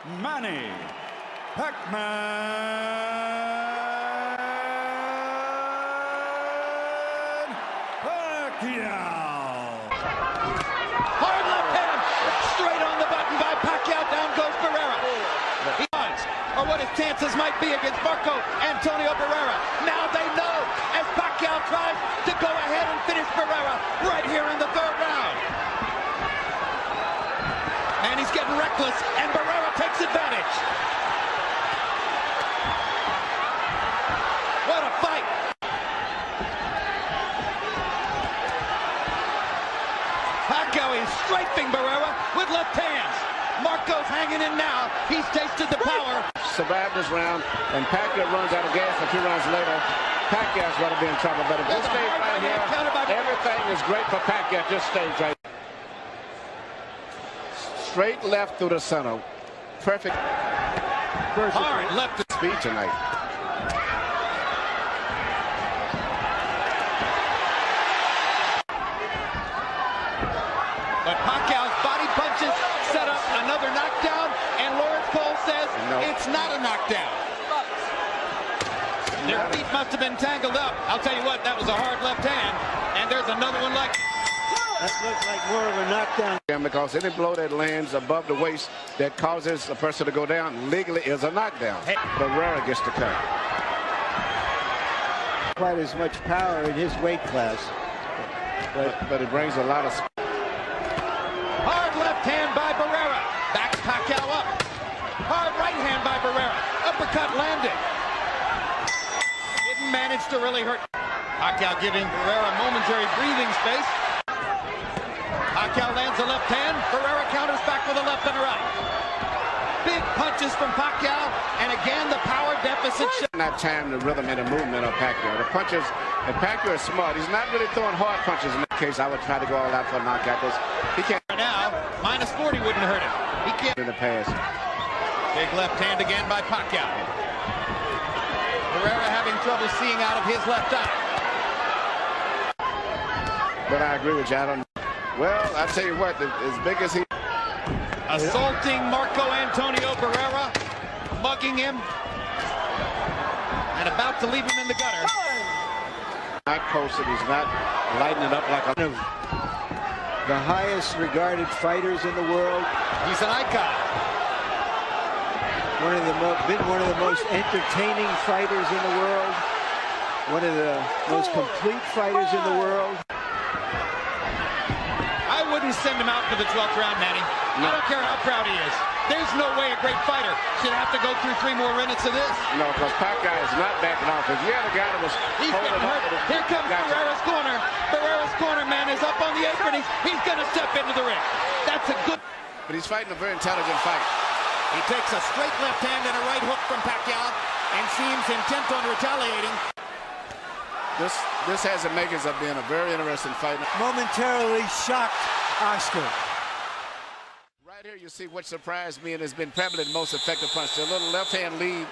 Manny Pacquiao. Hard left hand, straight on the button by Pacquiao. Down goes Barrera. He runs, or what his chances might be against Marco Antonio Barrera. Now they know as Pacquiao tries to go ahead and finish Barrera right here in the third round. And he's getting reckless, and Barrera takes advantage. What a fight! Pacquiao is strafing Barrera with left hands. Marco's hanging in now. He's tasted the power. Survived this round, and Pacquiao runs out of gas a few rounds later. Pacquiao's going to be in trouble, but if this stays right here, everything is great for Pacquiao. Just stays right. Straight left through the center. Perfect. Hard left speed tonight. But Pacquiao's body punches set up another knockdown, and Lawrence Cole says it's not a knockdown. Their feet must have been tangled up. I'll tell you what, that was a hard left hand, and there's another one like that looks like more of a knockdown. Because any blow that lands above the waist that causes a person to go down legally is a knockdown. Hey. Barrera gets the cut. Quite as much power in his weight class, but it brings a lot of speed. Hard left hand by Barrera. Backs Pacquiao up. Hard right hand by Barrera. Uppercut landing. Didn't manage to really hurt. Pacquiao giving Barrera momentary breathing space. Pacquiao lands a left hand. Barrera counters back with a left and a right. Big punches from Pacquiao, and again the power deficit. Not time the rhythm and the movement of Pacquiao. The punches, and Pacquiao is smart. He's not really throwing hard punches in that case. I would try to go all out for a knockout because he can't. Now, minus 40 wouldn't hurt him. He can't. In the past. Big left hand again by Pacquiao. Barrera having trouble seeing out of his left eye. But I agree with you. I don't. Well, I tell you what, as big as he. Assaulting Marco Antonio Barrera, mugging him, and about to leave him in the gutter. Not posted. He's not lighting it up like One of the highest regarded fighters in the world. He's an icon. Been one of the most entertaining fighters in the world. One of the most complete fighters in the world. I wouldn't send him out for the 12th round, Manny. No. I don't care how proud he is. There's no way a great fighter should have to go through 3 more minutes of this. No, because Pacquiao is not backing off. If you had a guy that was He's getting hurt. Here comes Barrera's corner. Barrera's corner man is up on the apron. He's going to step into the ring. That's a good. But he's fighting a very intelligent fight. He takes a straight left hand and a right hook from Pacquiao and seems intent on retaliating. This has the makings of being a very interesting fight. Momentarily shocked Oscar. Right here you see what surprised me and has been probably the most effective punch. The little left-hand lead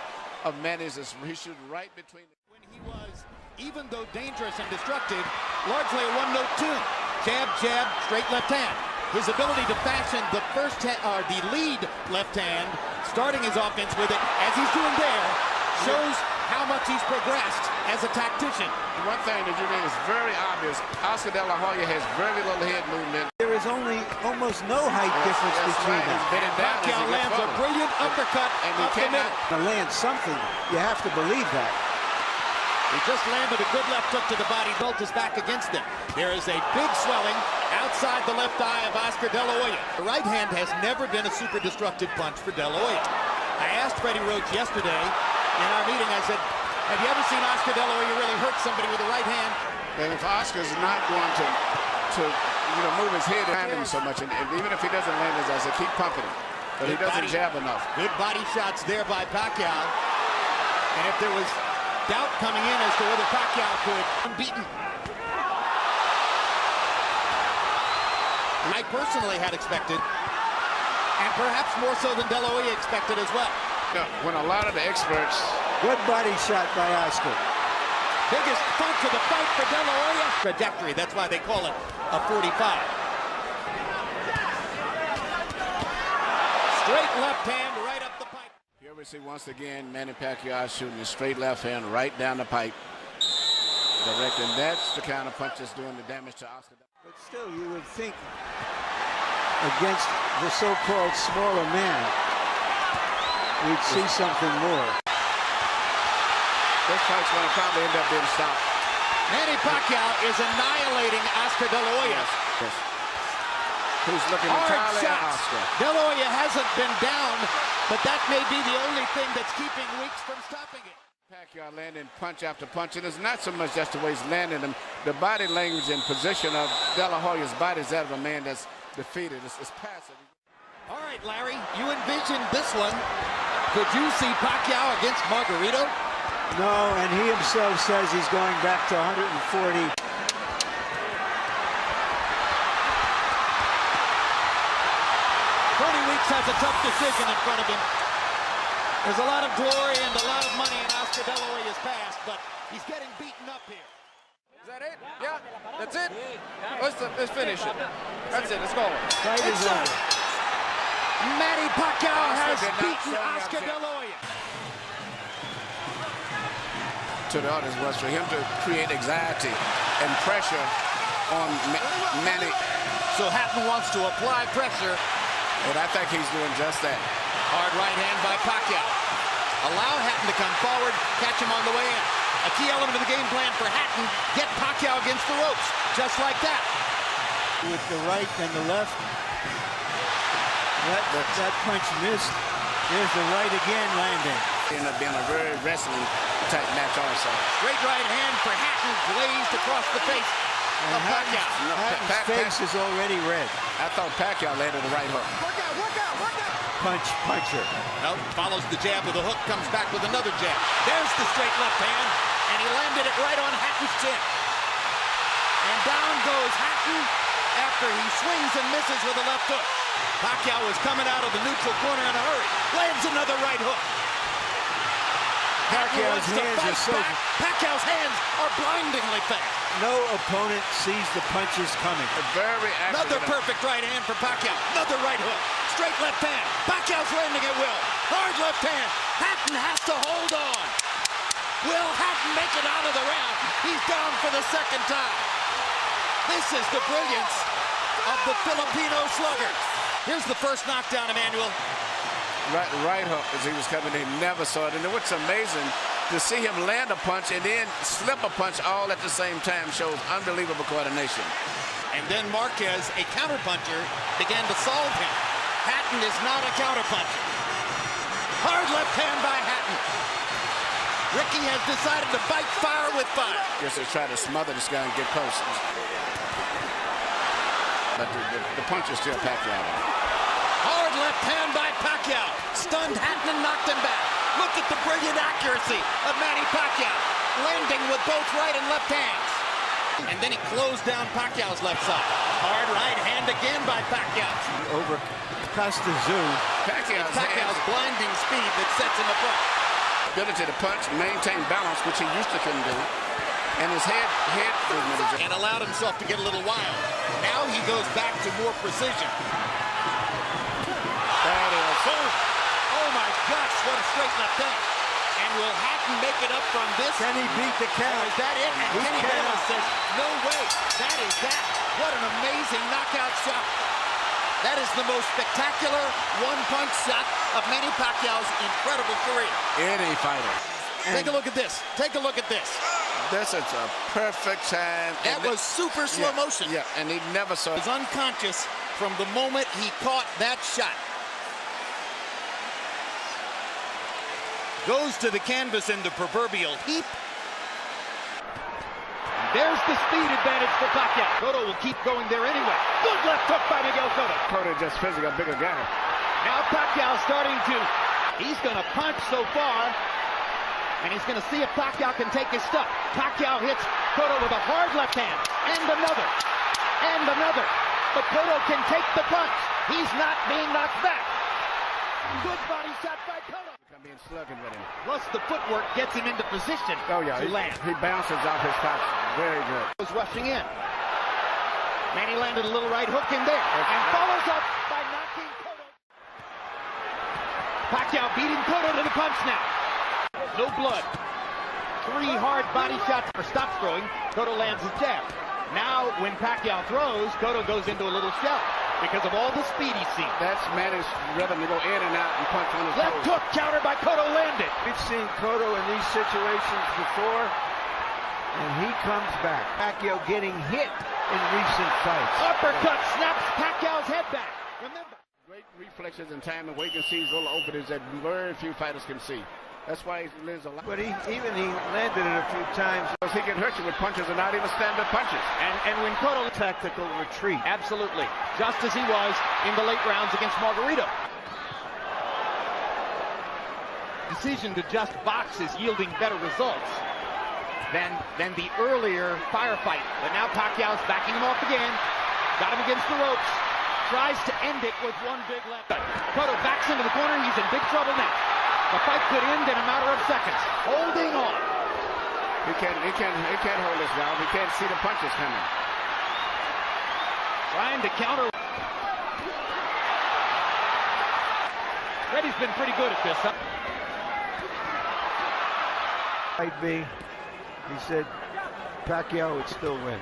of Manny's is he shooting right between. When he was, even though dangerous and destructive, largely a one-note tune. Jab, jab, straight left hand. His ability to fashion the the lead left hand, starting his offense with it, as he's doing there, shows how much he's progressed as a tactician. One thing that you mean is very obvious. Oscar De La Hoya has very little head movement. There is almost no height difference between them. Pacquiao lands a brilliant uppercut and he up the middle. To land something, you have to believe that. He just landed a good left hook to the body. Bolt is back against him. There is a big swelling outside the left eye of Oscar De La Hoya. The right hand has never been a super destructive punch for De La Hoya. I asked Freddie Roach yesterday in our meeting, I said, have you ever seen Oscar De La Hoya really hurt somebody with the right hand? And if Oscar's not going to move his head behind him so much, and even if he doesn't land his eyes, keep pumping him. But he doesn't jab enough. Good body shots there by Pacquiao. And if there was doubt coming in as to whether Pacquiao could unbeaten. I personally had expected, and perhaps more so than De La Hoya expected as well. When a lot of the experts. Good body shot by Oscar. Biggest punch of the fight for De La Hoya. Trajectory, that's why they call it a 45. Straight left hand right up the pipe. Here we see once again Manny Pacquiao shooting a straight left hand right down the pipe. Direct, and that's the kind of punch that's doing the damage to Oscar. But still, you would think against the so-called smaller man, we'd see something more. This fight's going to probably end up being stopped. Manny Pacquiao is annihilating Oscar De La Hoya. Yes. Who's looking entirely at Oscar. De La Hoya hasn't been down, but that may be the only thing that's keeping Weeks from stopping it. Pacquiao landing punch after punch, and it's not so much just the way he's landing them. The body language and position of De La Hoya's body is that of a man that's defeated. It's passive. All right, Larry, you envisioned this one. Could you see Pacquiao against Margarito? No, and he himself says he's going back to 140. Tony Weeks has a tough decision in front of him. There's a lot of glory and a lot of money in Oscar De La Hoya's past, but he's getting beaten up here. Is that it? Yeah, that's it. Let's finish it. That's it. Let's go. Fight is over. Manny Pacquiao has beaten Oscar De La Hoya. To the audience was for him to create anxiety and pressure on Manny. So Hatton wants to apply pressure. And I think he's doing just that. Hard right hand by Pacquiao. Allow Hatton to come forward, catch him on the way in. A key element of the game plan for Hatton, get Pacquiao against the ropes, just like that. With the right and the left. That punch missed. There's the right again landing. Ended up being a very wrestling type match also. Straight right hand for Hatton, glazed across the face of Pacquiao. Hatton's face is already red. I thought Pacquiao landed the right hook. Puncher. Nope, follows the jab with a hook, comes back with another jab. There's the straight left hand, and he landed it right on Hatton's chin. And down goes Hatton after he swings and misses with a left hook. Pacquiao is coming out of the neutral corner in a hurry. Lands another right hook. Pacquiao's hands are so... Pacquiao's hands are blindingly fast. No opponent sees the punches coming. Very accurate. Another perfect right hand for Pacquiao. Another right hook. Straight left hand. Pacquiao's landing at will. Hard left hand. Hatton has to hold on. Will Hatton make it out of the round? He's down for the second time. This is the brilliance of the Filipino slugger. Here's the first knockdown, Emmanuel. Right hook as he was coming in. He never saw it. And what's amazing, to see him land a punch and then slip a punch all at the same time shows unbelievable coordination. And then Marquez, a counterpuncher, began to solve him. Hatton is not a counterpuncher. Hard left hand by Hatton. Ricky has decided to fight fire with fire. Guess they try to smother this guy and get close. But the punch is still Pacquiao. Hard left hand by Pacquiao. Stunned Hatton and knocked him back. Look at the brilliant accuracy of Manny Pacquiao. Landing with both right and left hands. And then he closed down Pacquiao's left side. Hard right hand again by Pacquiao. Over Costa-Zoo. Pacquiao's blinding speed that sets him apart. Ability to punch, maintain balance, which he used to couldn't do. And his head movement is... And allowed himself to get a little wild. Now he goes back to more precision. That is... Oh my gosh, what a straight left hand. And will Hatton make it up from this? Can he beat the count? Is that it? And Kenny Bayless says, no way. That is that. What an amazing knockout shot. That is the most spectacular one-punch shot of Manny Pacquiao's incredible career. Any fighter. Take a look at this. Take a look at this. This is a perfect time. That was super slow motion. Yeah, and he never saw He was unconscious from the moment he caught that shot. Goes to the canvas in the proverbial heap. There's the speed advantage for Pacquiao. Cotto will keep going there anyway. Good left hook by Miguel Cotto. Cotto just physically a bigger guy. Now Pacquiao starting to, he's going to punch so far. And he's going to see if Pacquiao can take his stuff. Pacquiao hits Cotto with a hard left hand. And another. And another. But Cotto can take the punch. He's not being knocked back. Good body shot by Cotto. Being slugging with him. Plus the footwork gets him into position to land. He bounces off his pops. Very good. Was rushing in. Manny landed a little right hook in there. And follows up by knocking Cotto. Pacquiao beating Cotto to the punch now. No blood. 3 hard body shots for stops throwing. Cotto lands his jab. Now, when Pacquiao throws, Cotto goes into a little shell because of all the speed he's seen. That's Manny's rhythm to go in and out and punch on his Left toes. hook countered by Cotto, landed. We've seen Cotto in these situations before, and he comes back. Pacquiao getting hit in recent fights. Uppercut snaps Pacquiao's head back. Remember. Great reflexes and timing where you can see these little openings that very few fighters can see. That's why he lives a lot. But he landed it a few times. He can hurt you with punches and not even stand-up punches. And when Cotto, Tactical retreat. absolutely, just as he was in the late rounds against Margarito. Decision to just box is yielding better results than the earlier firefight. But now Pacquiao's backing him off again. Got him against the ropes. Tries to end it with one big left. Cotto backs into the corner. He's in big trouble now. The fight could end in a matter of seconds. Holding on. He can't hold this now. He can't see the punches coming. Trying to counter. Reddy's been pretty good at this. Might be. He said Pacquiao would still win.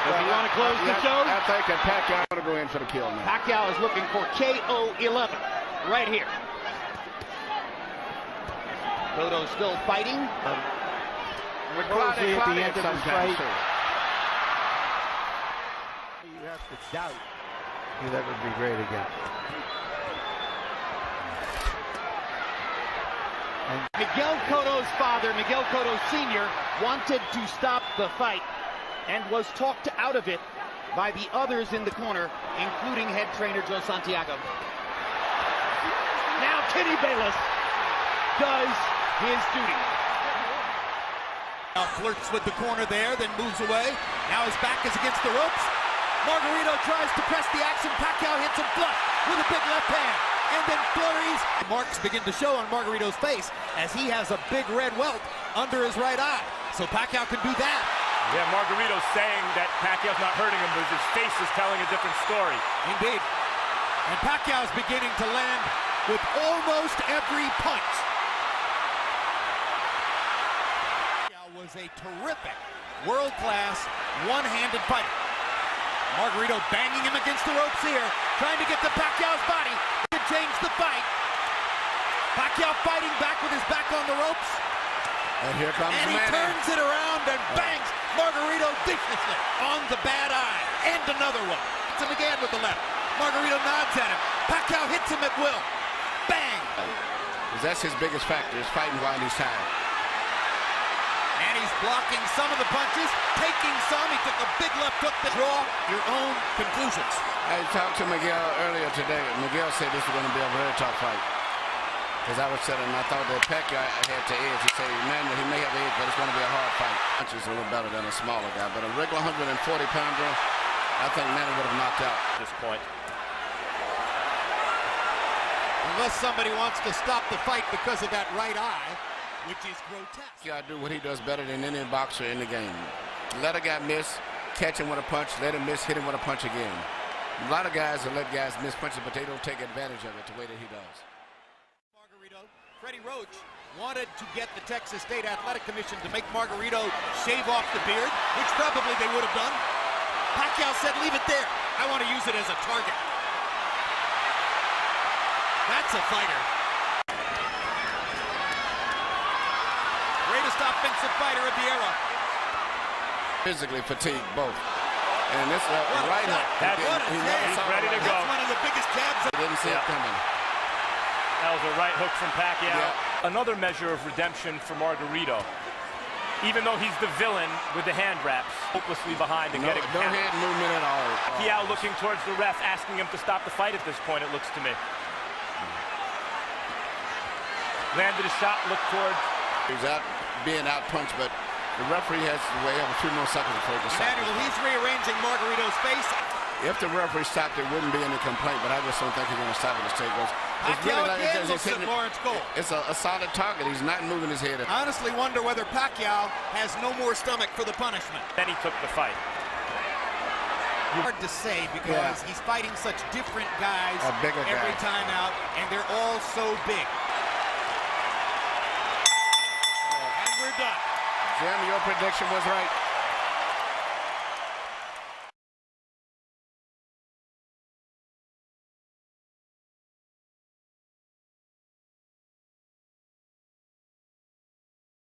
Does he want to close the show? I think that Pacquiao want to go in for the kill now. Pacquiao is looking for KO 11 right here. Cotto still fighting. With Jose at the end of his fight. too. You have to doubt he'll ever be great again. Miguel Cotto's father, Miguel Cotto Sr., wanted to stop the fight and was talked out of it by the others in the corner, including head trainer Joe Santiago. Now Kenny Bayless does his duty. Now flirts with the corner there, then moves away. Now his back is against the ropes. Margarito tries to press the action. Pacquiao hits him flush with a big left hand. And then flurries. Marks begin to show on Margarito's face as he has a big red welt under his right eye. So Pacquiao can do that. Yeah, Margarito's saying that Pacquiao's not hurting him, but his face is telling a different story. Indeed. And Pacquiao's beginning to land with almost every punch. Pacquiao was a terrific, world-class, one-handed fighter. Margarito banging him against the ropes here, trying to get to Pacquiao's body to change the fight. Pacquiao fighting back with his back on the ropes. And here comes And he Manny. turns it around and bangs Margarito viciously on the bad eye. And another one. Hits him again with the left. Margarito nods at him. Pacquiao hits him at will. Bang! That's his biggest factor, is fighting while he's tired. And he's blocking some of the punches, taking some. He took a big left hook to draw your own conclusions. I talked to Miguel earlier today. Miguel said this was going to be a very tough fight. As I was saying, I thought that Pacquiao had to edge. He said, man, he may have edge, but it's going to be a hard fight. Punches a little better than a smaller guy, but a regular 140-pounder, I think Manny would have knocked out At this point. Unless somebody wants to stop the fight because of that right eye, which is grotesque. Pacquiao do what he does better than any boxer in the game. Let a guy miss, catch him with a punch, let him miss, hit him with a punch again. A lot of guys will let guys miss punches, but they don't take advantage of it the way that he does. Freddie Roach wanted to get the Texas State Athletic Commission to make Margarito shave off the beard, which probably they would have done. Pacquiao said, leave it there. I want to use it as a target. That's a fighter. Greatest offensive fighter of the era. Physically fatigued, both. And this right hook. He's ready to go. That's one of the biggest jabs. He didn't see it coming. That was a right hook from Pacquiao. Yeah. Another measure of redemption for Margarito. Even though he's the villain with the hand wraps, hopelessly behind and getting no count. head movement at all. Pacquiao looking towards the ref, asking him to stop the fight at this point, it looks to me. Landed a shot, looked towards. He's being out-punched, but the referee has to wait a few more seconds before he can stop. Emmanuel, he's rearranging Margarito's face. If the referee stopped, there wouldn't be any complaint, but I just don't think he's going to stop it. Pacquiao again looks at Lawrence goal. It's a solid target. He's not moving his head. I honestly wonder whether Pacquiao has no more stomach for the punishment. Then he took the fight. Hard to say because he's fighting such different guys Bigger every guy. time out, and they're all so big. And we're done. Jim, your prediction was right.